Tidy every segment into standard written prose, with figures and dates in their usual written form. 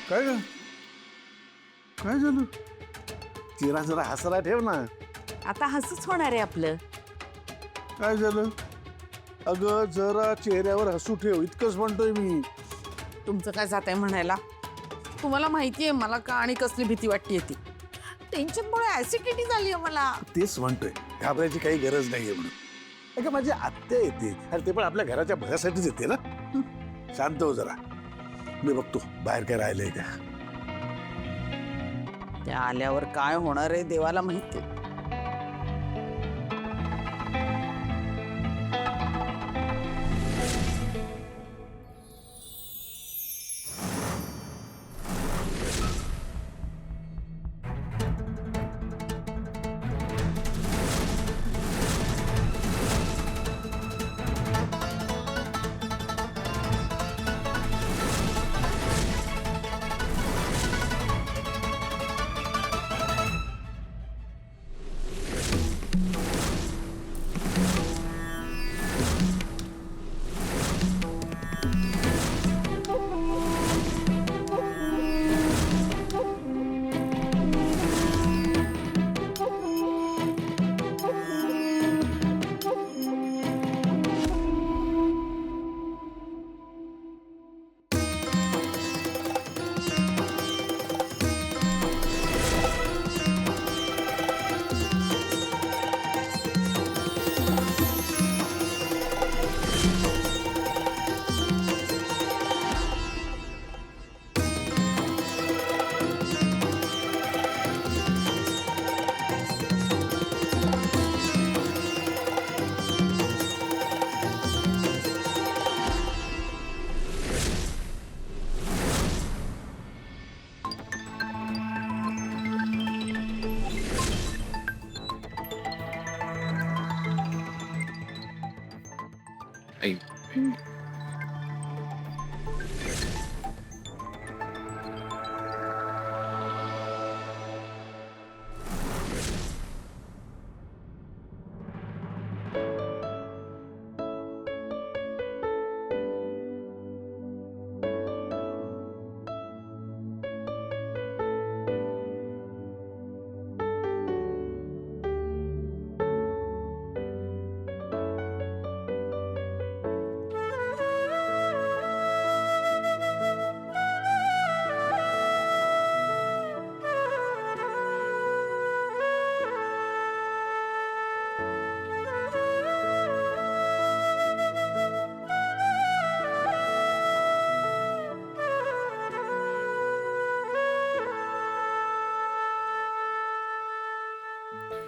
काय ग काय झालं? तिला जरा हसरा ठेव ना. आता हसूच होणार आहे आपलं. काय झालं? अगं जरा चेहऱ्यावर हसू ठेव, इतकंच म्हणतोय मी. तुमचं काय जात आहे म्हणायला? तुम्हाला माहिती आहे मला का आणि कसली भीती वाटते ती. टेन्शनमुळे ऍसिडिटी झाली आहे मला. तेच म्हणतोय, घाबरायची काही गरज नाहीये म्हणून. अगं माझी आत्या येते आणि ते पण आपल्या घराच्या भल्यासाठीच येते ना. शांत हो जरा, मी बघतो बाहेर काय राहिलंय का. त्या आल्यावर काय होणार आहे देवाला माहिती. आई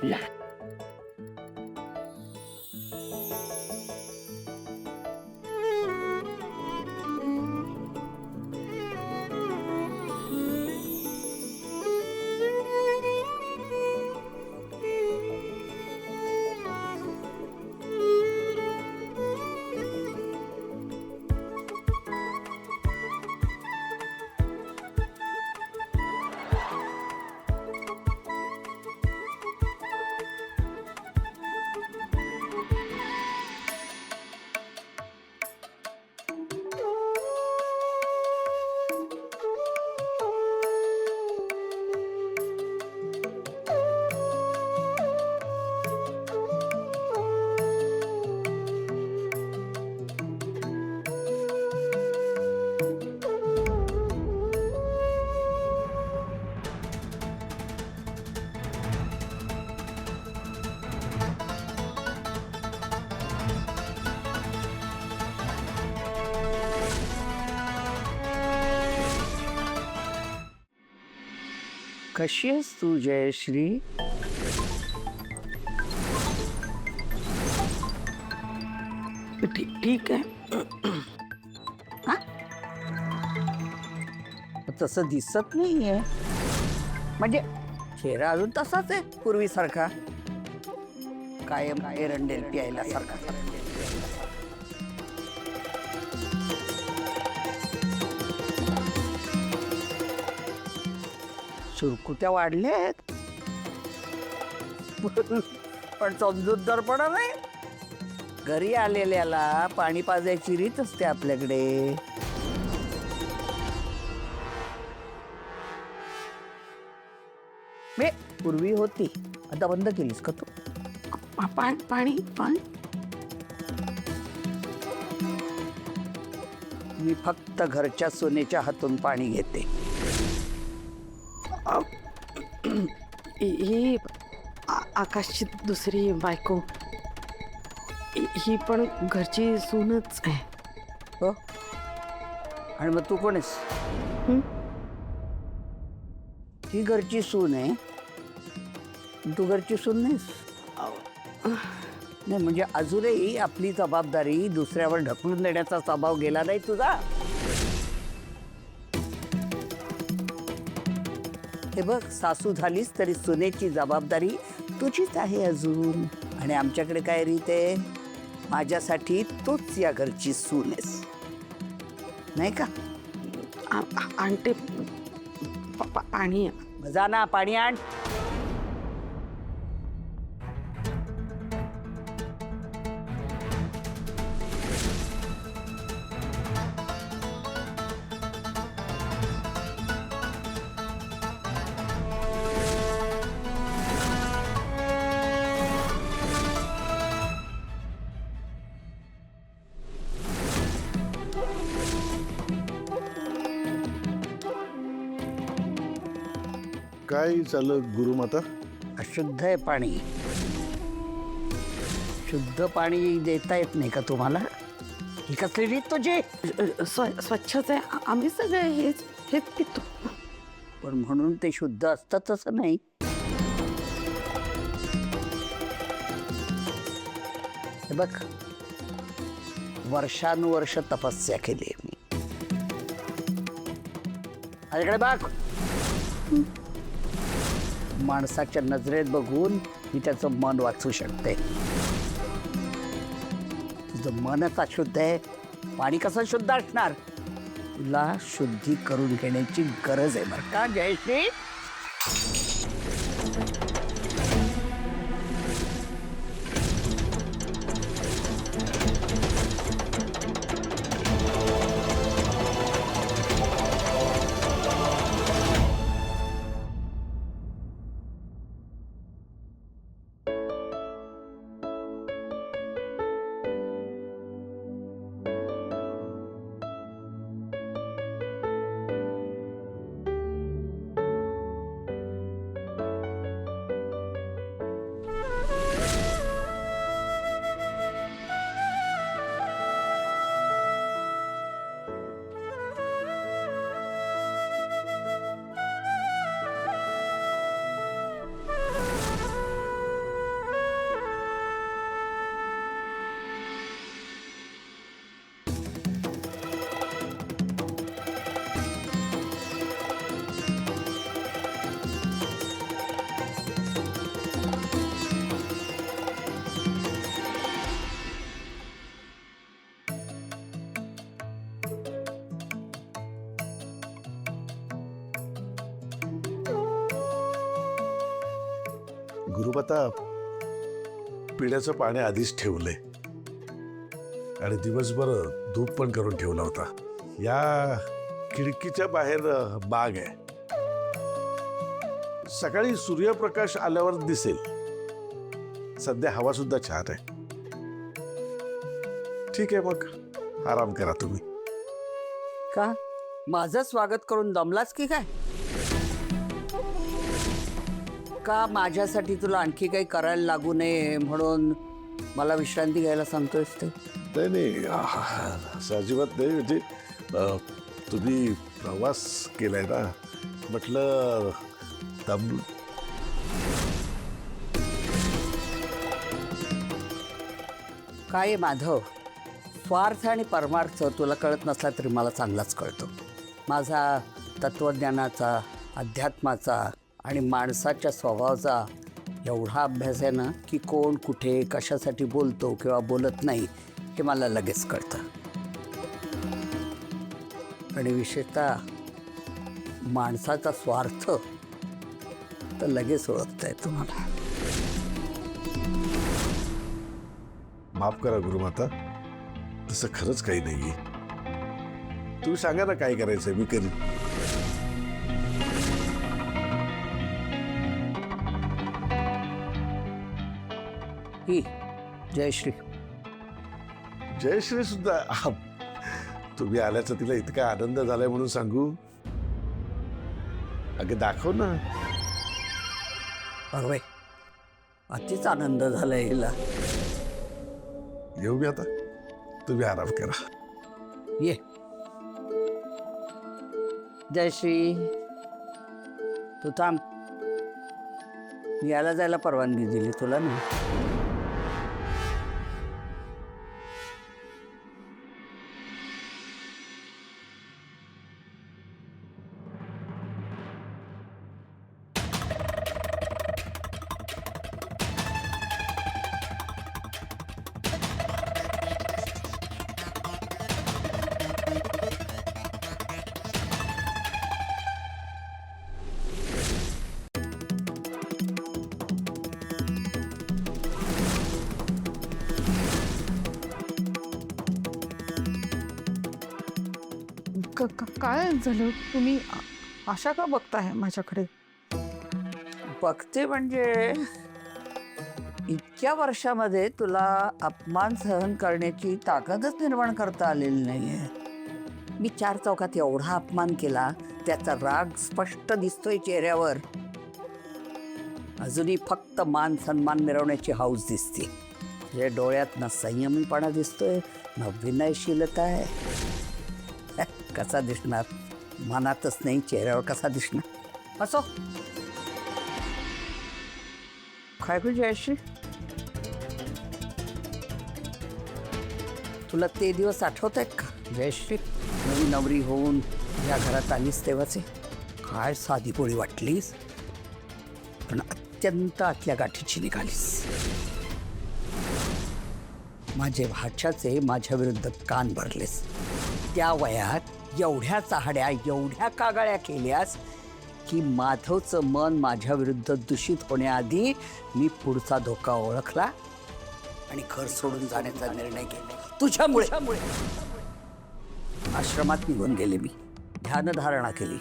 या कशी आहेस तू जयश्री? ठीक आहे. हा? तसं दिसत नाहीये. म्हणजे चेहरा अजून तसाच आहे पूर्वीसारखा, कायम एरंडेल प्यायला सारखा. सुरकुत्या वाढल्यात पण समजूतदारपणा नाही. घरी आलेल्याला पाणी पाजायची रीत असते आपल्याकडे. पूर्वी होती, आता बंद केलीस का तू? पाणी पाणी मी फक्त घरच्या सोनेच्या हातून पाणी घेते. ही आकाशची दुसरी बायको, ही पण घरची सूनच आहे. हो, आणि मग तू कोण आहेस? ही घरची सून आहे, तू घरची सून नाहीस. नाही म्हणजे अजूनही आपली जबाबदारी दुसऱ्यावर ढकलून देण्याचा स्वभाव गेला नाही तुझा. हे बघ, सासू झालीस तरी सुनेची जबाबदारी तुझीच आहे अजून. आणि आमच्याकडे काय रीत आहे, माझ्यासाठी तूच या घरची सून आहेस, नाही का? आणते पाणी. जा ना, पाणी आण. काय चाललं गुरुमाता? अशुद्ध आहे पाणी. शुद्ध पाणी देता येत नाही का तुम्हाला? ही कसली रीत तुझी? स्वच्छच आहे, आम्ही सगळे हेच पितो. पण म्हणून ते शुद्ध असतं तसं नाही. हे बघ, वर्षानुवर्ष तपस्या केली मी. इकडे बघ, माणसाच्या नजरेत बघून मी त्याचं मन वाचू शकते. तुझं मनच अशुद्ध आहे, पाणी कसं शुद्ध असणार? तुला शुद्धी करून घेण्याची गरज आहे बरं का जयश्री. गुरुमाता, पिण्याचं पाणी आधीच ठेवलंय आणि दिवसभर धूप पण करून ठेवला होता. या खिडकीच्या बाहेर बाग आहे, सकाळी सूर्यप्रकाश आल्यावर दिसेल. सध्या हवा सुद्धा छान आहे. ठीक आहे, मग आराम करा तुम्ही. का माझं स्वागत करून दमलास की काय? का माझ्यासाठी तुला आणखी काही करायला लागू नये म्हणून मला विश्रांती घ्यायला सांगतोयस ते? नाही असं अजिबात नाही. म्हणजे तुम्ही प्रवास केलाय ना, म्हटलं दम. काय आहे माधव, स्वार्थ आणि परमार्थ तुला कळत नसला तरी मला चांगलाच कळतो. माझा तत्वज्ञानाचा, अध्यात्माचा आणि माणसाच्या स्वभावाचा एवढा अभ्यास आहे ना की कोण कुठे कशासाठी बोलतो किंवा बोलत नाही हे मला लगेच कळतं. आणि विशेषतः माणसाचा स्वार्थ तर लगेच ओळखता येतो मला. माफ करा गुरुमाता, तसं खरंच काही नाहीये. तुम्ही सांगा ना काय करायचंय, मी करीन. ही जयश्री. जयश्री सुद्धा तुम्ही आल्याचा तिला इतका आनंद झालाय म्हणून सांगू. अगं दाखव ना. अरे अतिच आनंद झालाय हिला. येऊ मी आता, तुम्ही आराम करा. ये जयश्री, तू थांब. यायला जायला परवानगी दिली तुला ना. काय झालं? तुम्ही अशा का बघताय माझ्याकडे? बघते म्हणजे इतक्या वर्षामध्ये तुला अपमान सहन करण्याची ताकदच निर्माण करता आलेली नाहीये. मी चार चौकात एवढा अपमान केला, त्याचा राग स्पष्ट दिसतोय चेहऱ्यावर. अजूनही फक्त मान सन्मान मिरवण्याची हौस दिसते. तुझ्या डोळ्यात ना संयमीपणा दिसतोय ना विनयशीलता आहे. कसा दिसणार? मनातच नाही, चेहऱ्यावर कसा दिसणार? असो. काय गं जयश्री, तुला ते दिवस आठवत आहेत का जयश्री? नवी नवरी होऊन या घरात आलीस तेव्हाचे. काय साधी पोळी वाटलीस, पण अत्यंत आतल्या गाठीची निघालीस. माझे भाच्याचे माझ्या विरुद्ध कान भरलेस. त्या वयात एवढ्या चाहड्या, एवढ्या कागाळ्या केल्यास की माधवचं मन माझ्या विरुद्ध दूषित होण्याआधी मी पुढचा धोका ओळखला आणि घर सोडून जाण्याचा निर्णय घेतला. तुझ्यामुळे आश्रमात निघून गेले मी. ध्यानधारणा केली,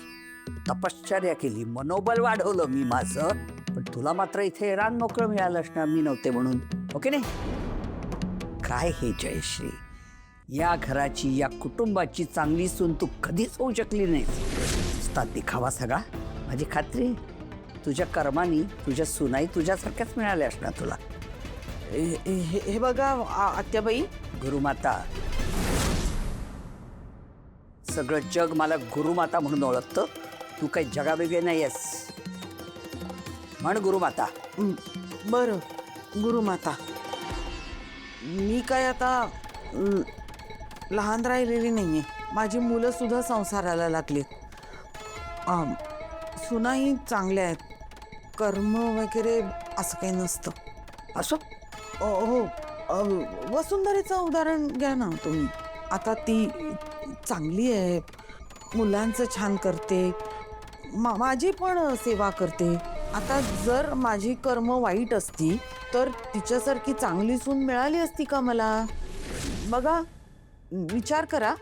तपश्चर्या केली, मनोबल वाढवलं मी माझं. पण तुला मात्र इथे रान मोकळं मिळालं असणार, मी नव्हते म्हणून. ओके नाही? काय हे जयश्री, या घराची, या कुटुंबाची चांगली सून तू कधीच होऊ शकली नाहीस. नुसता दिखावा सगळा. माझी खात्री, तुझ्या कर्मानी तुझ्या सुनाई तुझ्यासारख्याच मिळाल्या असणार तुला. हे बघा आत्याबाई, गुरुमाता, सगळं जग मला गुरुमाता म्हणून ओळखतं. तू काही जगावेगळे नाही आहेस. म्हण गुरुमाता. बरं गुरुमाता. मी काय आता लहान राहिलेली नाहीये. माझी मुलं सुद्धा संसाराला लागली. सुनाही चांगल्या आहेत. कर्म वगैरे असं काही नसतं. असो. हो, वसुंधरेचं उदाहरण घ्या ना तुम्ही. आता ती चांगली आहे, मुलांचं छान करते, माझी पण सेवा करते. आता जर माझी कर्म वाईट असती तर तिच्यासारखी चांगली सून मिळाली असती का मला? बघा, विचार करा.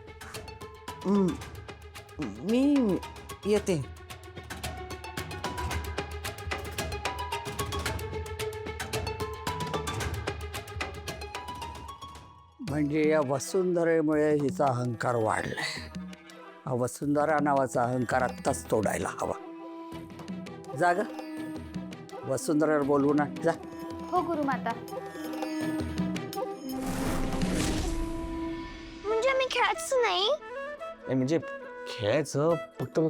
मी येते. म्हणजे या वसुंधरेमुळे हिचा अहंकार वाढलाय. हा वसुंधरा नावाचा अहंकार आत्ताच तोडायला हवा. जा ग, वसुंधरावर बोलवू ना. जा. हो गुरुमाता. म्हणजे मी खेळायच नाही? म्हणजे खेळायचं, फक्त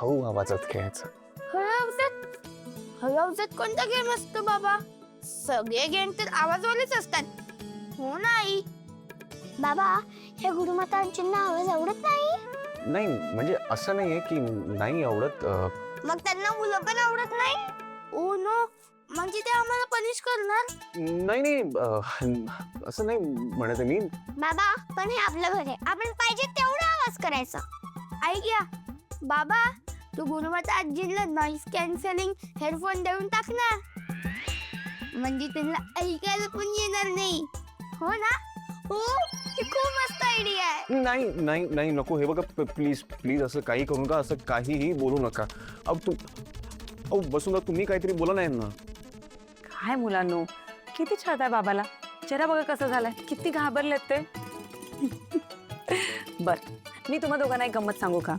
हळू आवाजात खेळायचं. हळूहळूच कोणता गेम असतो बाबा? सगळे गेम तर आवाजवालेच असतात. हो नाही बाबा, हे गुरुमातांचींना आवाज आवडत नाही? नाही म्हणजे असं नाहीये की नाही आवडत. मग त्यांना मुलं पण आवडत नाही? ओ नो, म्हणजे ते आम्हाला पनिश करणार? नाही नाही, असं नाही म्हणत मी. बाबा, पण हे आपलं घर आहे, आपण पाहिजे तेवढा आवाज करायचा. ऐक या बाबा, तू गुरुमाता आजीला नॉइस कॅन्सलिंग हेडफोन देऊन टाक ना, म्हणजे त्यांना ऐकायला पण येणार नाही. हो ना? हो, ही खूप मस्त आयडिया आहे. नाही नाही नाही, नको. हे बघा, प्लीज प्लीज असं काही करू नका, असं काहीही बोलू नका. अहो वसुंधरा, तुम्ही काहीतरी बोला नाही ना. काय मुलांनो, किती छळताय बाबाला. चेहरा बघा कसं झालाय, किती घाबरलेत ते. बर, मी तुम्हा दोघांना एक गंमत सांगू का?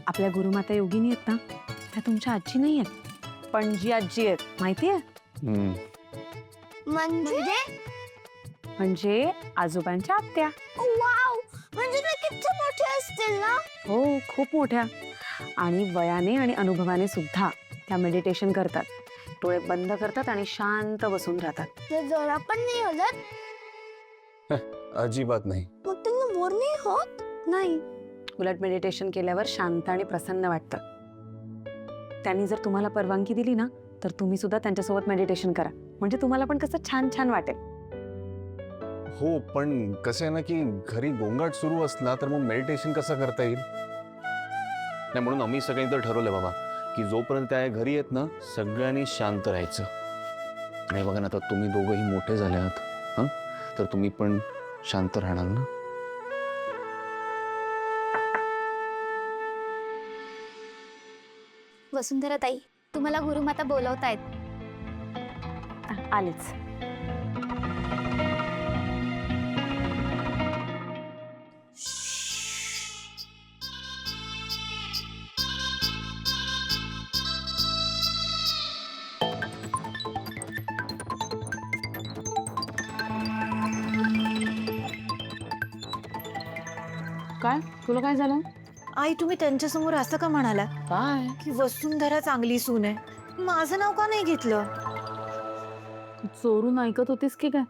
आपल्या गुरुमाता योगिनी आहेत ना, त्या तुमच्या आजी नाही आहेत, पण जी आजी आहेत माहितीये, म्हणजे आजोबांच्या आत्या. वाव, म्हणजे ते किती मोठे असतील ना. हो, खूप मोठ्या. आणि वयाने आणि अनुभवाने सुद्धा त्या मेडिटेशन करतात. डोळे बंद करतात आणि शांत बसून राहतात. ते जरा पण नाही हलत. अजिबात नाही. मग त्यांना बोर नाही होत. नाही, उलट मेडिटेशन केल्यावर शांत आणि प्रसन्न वाटतं. त्यांनी जर तुम्हाला परवानगी दिली ना, तर तुम्ही सुद्धा त्यांच्यासोबत मेडिटेशन करा. म्हणजे तुम्हाला पण कसं छान छान वाटेल. हो, पण कसं आहे ना की घरी गोंगाट सुरू असला तर मग मेडिटेशन कसं करता येईल. नाही, म्हणून आम्ही सगळ्यांनी तर ठरवलं बाबा की जोपर्यंत त्या घरी येत ना, सगळ्यांनी शांत राहायचं. आणि बघा ना, आता तुम्ही दोघंही मोठे झाले आहात, तर तुम्ही पण शांत राहणार ना. वसुंधरा ताई, तुम्हाला गुरुमाता बोलवतायत. आलेच. काय, तुला काय झालं? आई, तुम्ही त्यांच्यासमोर असं का म्हणाला काय? की वसुंधरा चांगली सून आहे? माझं नाव का नाही घेतलं? चोरून ऐकत होतीस की काय?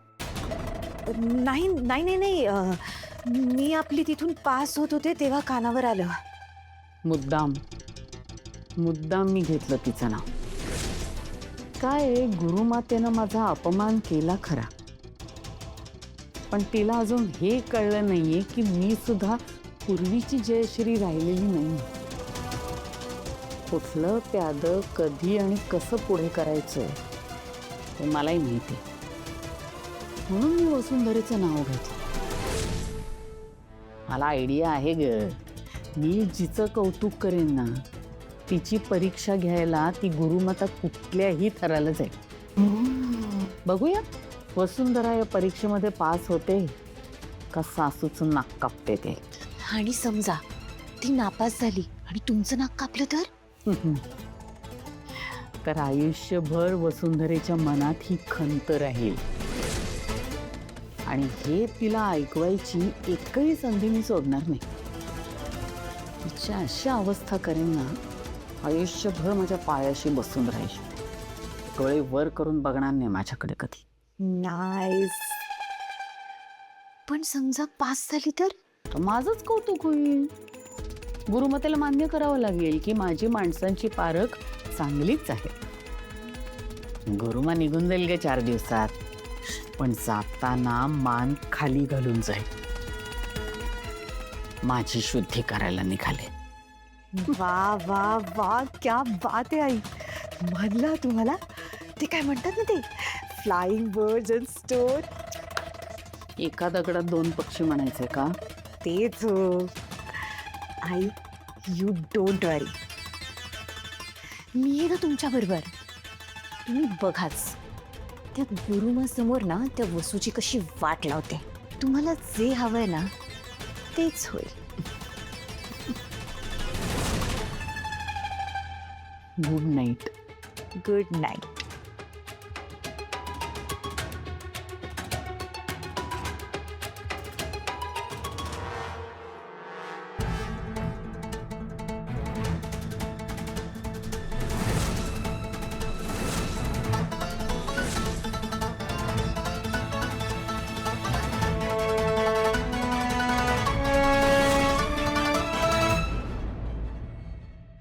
नाही नाही नाही नाही, मी आपली तिथून पास होत होते तेव्हा कानावर आलं. मुद्दाम मी घेतलं तिचं नाव. काय, गुरुमातेनं माझा अपमान केला खरा, पण तिला अजून हे कळलं नाहीये की मी सुद्धा पूर्वीची जयश्री राहिलेली नाही. कुठलं प्यादं कधी आणि कसं पुढे करायचं हे मलाही माहिती. म्हणून मी वसुंधरेचं नाव घेतलं. मला आयडिया आहे ग. मी जिचं कौतुक करेन ना, तिची परीक्षा घ्यायला ती गुरुमाता कुठल्याही थराला जाईल. बघूया वसुंधरा या परीक्षेमध्ये पास होते का सासूचं नाक कापते ते. आणि समजा ती नापास झाली आणि तुमचं नाक कापलं तर आयुष्यभर वसुंधरेच्या मनात ही खंत राहील. आणि हे तिला ऐकवायची एकही संधी मी सोडणार नाही. तिच्या अशा अवस्था करेन ना, आयुष्यभर माझ्या पायाशी बसून राहील. डोळे वर करून बघणार नाही माझ्याकडे कधी. नाईस. पण समजा पास झाली तर माझंच कौतुक होईल. गुरुमातेला मान्य करावं लागेल की माझी माणसांची पारख चांगलीच आहे. गुरुमा निघून जाईल गे 4 दिवसात, पण जाताना मान खाली घालून जाईल. माझी शुद्धी करायला निघाले. वा वा वा, क्या बात आहे आई. म्हणलं तुम्हाला ते काय म्हणतात ना, ते फ्लाइंग बर्ड्स अँड स्टोर. एका दगडात 2 पक्षी म्हणायचे का? तेच हो. आई, यू डोंट वरी, मी आहे ना तुमच्या बरोबर. तुम्ही बघाच त्या गुरुमासमोर ना त्या वसूची कशी वाट लावते. तुम्हाला जे हवंय ना तेच होईल. Good night. Good night.